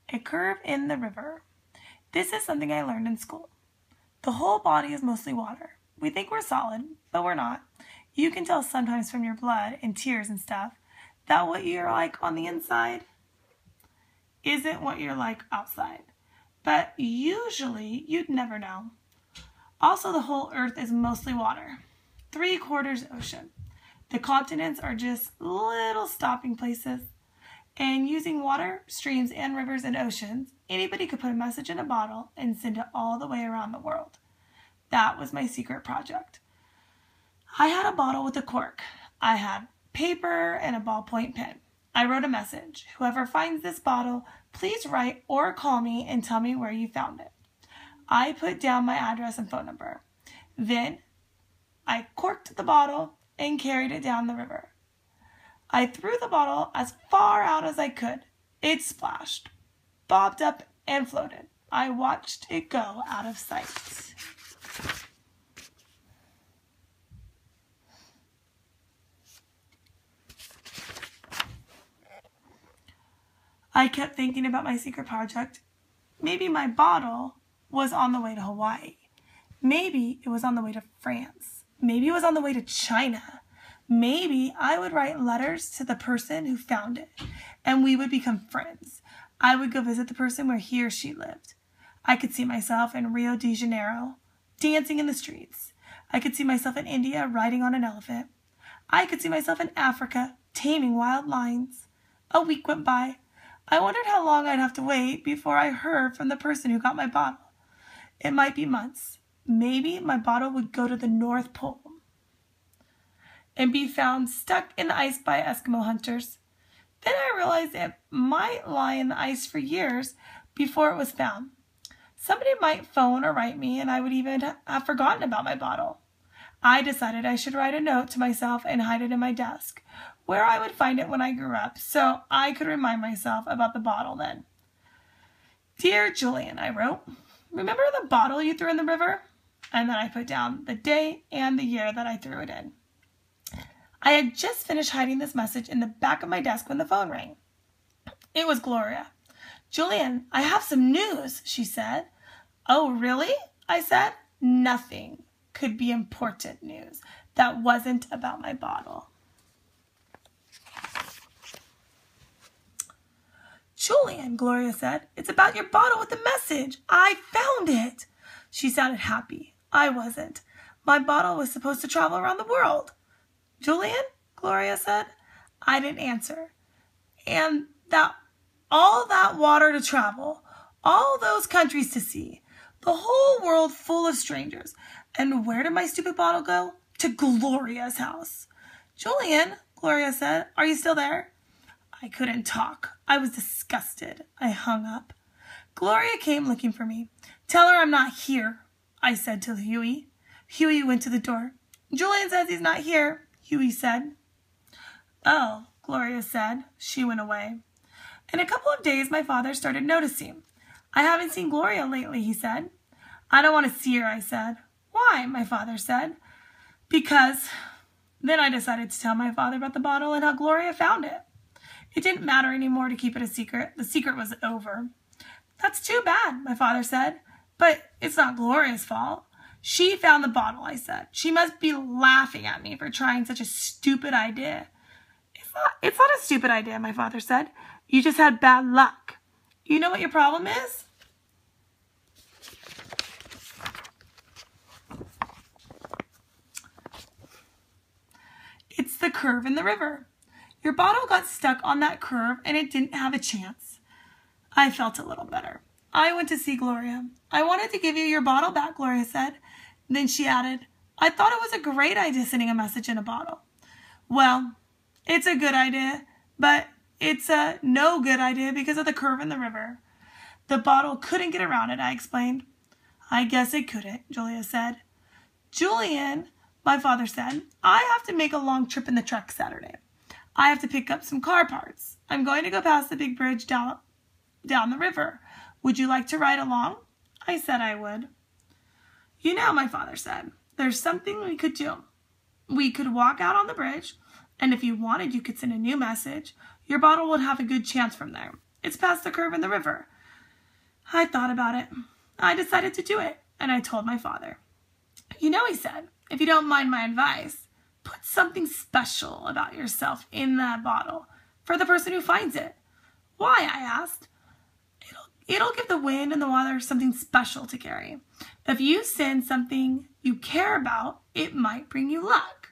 A curve in the river. This is something I learned in school. The whole body is mostly water. We think we're solid, but we're not. You can tell sometimes from your blood and tears and stuff that what you're like on the inside isn't what you're like outside. But usually you'd never know. Also, the whole earth is mostly water. 3/4 ocean. The continents are just little stopping places. And using water, streams, and rivers and oceans, anybody could put a message in a bottle and send it all the way around the world. That was my secret project. I had a bottle with a cork. I had paper and a ballpoint pen. I wrote a message. Whoever finds this bottle, please write or call me and tell me where you found it. I put down my address and phone number. Then I corked the bottle and carried it down the river. I threw the bottle as far out as I could. It splashed, bobbed up, and floated. I watched it go out of sight. I kept thinking about my secret project. Maybe my bottle was on the way to Hawaii. Maybe it was on the way to France. Maybe it was on the way to China. Maybe I would write letters to the person who found it, and we would become friends. I would go visit the person where he or she lived. I could see myself in Rio de Janeiro, dancing in the streets. I could see myself in India, riding on an elephant. I could see myself in Africa, taming wild lions. A week went by. I wondered how long I'd have to wait before I heard from the person who got my bottle. It might be months. Maybe my bottle would go to the North Pole and be found stuck in the ice by Eskimo hunters. Then I realized it might lie in the ice for years before it was found. Somebody might phone or write me, and I would even have forgotten about my bottle. I decided I should write a note to myself and hide it in my desk, where I would find it when I grew up, so I could remind myself about the bottle then. Dear Julian, I wrote, remember the bottle you threw in the river? And then I put down the day and the year that I threw it in. I had just finished hiding this message in the back of my desk when the phone rang. It was Gloria. Julian, I have some news, she said. Oh, really? I said. Nothing could be important news that wasn't about my bottle. Julian, Gloria said, it's about your bottle with the message. I found it. She sounded happy. I wasn't. My bottle was supposed to travel around the world. Julian, Gloria said. I didn't answer. And all that water to travel, all those countries to see, the whole world full of strangers. And where did my stupid bottle go? To Gloria's house. Julian, Gloria said, are you still there? I couldn't talk. I was disgusted. I hung up. Gloria came looking for me. Tell her I'm not here, I said to Huey. Huey went to the door. Julian says he's not here, Huey said. Oh, Gloria said. She went away. In a couple of days, my father started noticing. I haven't seen Gloria lately, he said. I don't want to see her, I said. Why, my father said. Because. Then I decided to tell my father about the bottle and how Gloria found it. It didn't matter anymore to keep it a secret. The secret was over. That's too bad, my father said. But it's not Gloria's fault. She found the bottle, I said. She must be laughing at me for trying such a stupid idea. It's not a stupid idea, my father said. You just had bad luck. You know what your problem is? It's the curve in the river. Your bottle got stuck on that curve and it didn't have a chance. I felt a little better. I went to see Gloria. I wanted to give you your bottle back, Gloria said. Then she added, I thought it was a great idea sending a message in a bottle. Well, it's a good idea, but it's a no good idea because of the curve in the river. The bottle couldn't get around it, I explained. I guess it couldn't, Julia said. Julian, my father said, I have to make a long trip in the truck Saturday. I have to pick up some car parts. I'm going to go past the big bridge down the river. Would you like to ride along? I said I would. You know, my father said, there's something we could do. We could walk out on the bridge, and if you wanted, you could send a new message. Your bottle would have a good chance from there. It's past the curve in the river. I thought about it. I decided to do it, and I told my father. You know, he said, if you don't mind my advice, put something special about yourself in that bottle for the person who finds it. Why? I asked. It'll give the wind and the water something special to carry. If you send something you care about, it might bring you luck.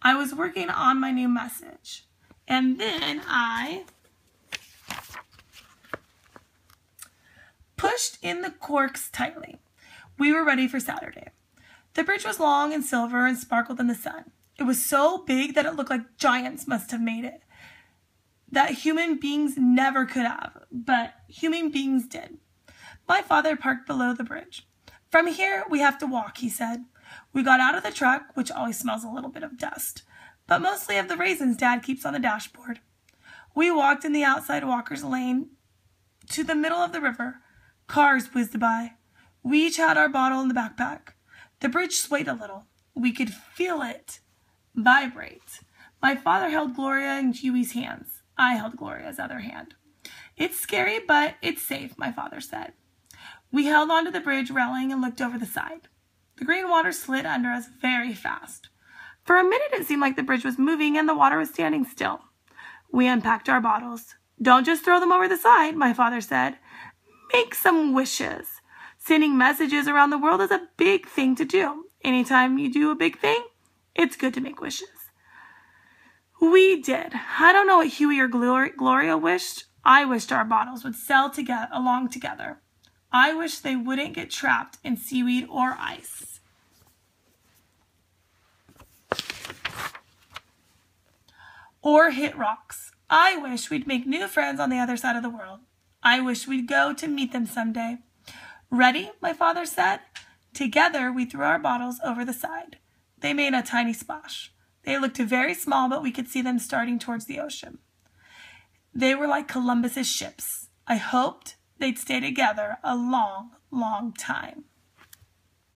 I was working on my new message, and then I pushed in the corks tightly. We were ready for Saturday. The bridge was long and silver and sparkled in the sun. It was so big that it looked like giants must have made it. That human beings never could have, but human beings did. My father parked below the bridge. From here, we have to walk, he said. We got out of the truck, which always smells a little bit of dust, but mostly of the raisins Dad keeps on the dashboard. We walked in the outside walker's lane to the middle of the river. Cars whizzed by. We each had our bottle in the backpack. The bridge swayed a little. We could feel it vibrate. My father held Gloria and Huey's hands. I held Gloria's other hand. It's scary, but it's safe, my father said. We held onto the bridge railing and looked over the side. The green water slid under us very fast. For a minute, it seemed like the bridge was moving and the water was standing still. We unpacked our bottles. Don't just throw them over the side, my father said. Make some wishes. Sending messages around the world is a big thing to do. Anytime you do a big thing, it's good to make wishes. We did. I don't know what Huey or Gloria wished. I wished our bottles would sail along together. I wish they wouldn't get trapped in seaweed or ice. Or hit rocks. I wish we'd make new friends on the other side of the world. I wish we'd go to meet them someday. Ready? My father said. Together, we threw our bottles over the side. They made a tiny splash. They looked very small, but we could see them starting towards the ocean. They were like Columbus's ships. I hoped they'd stay together a long, long time.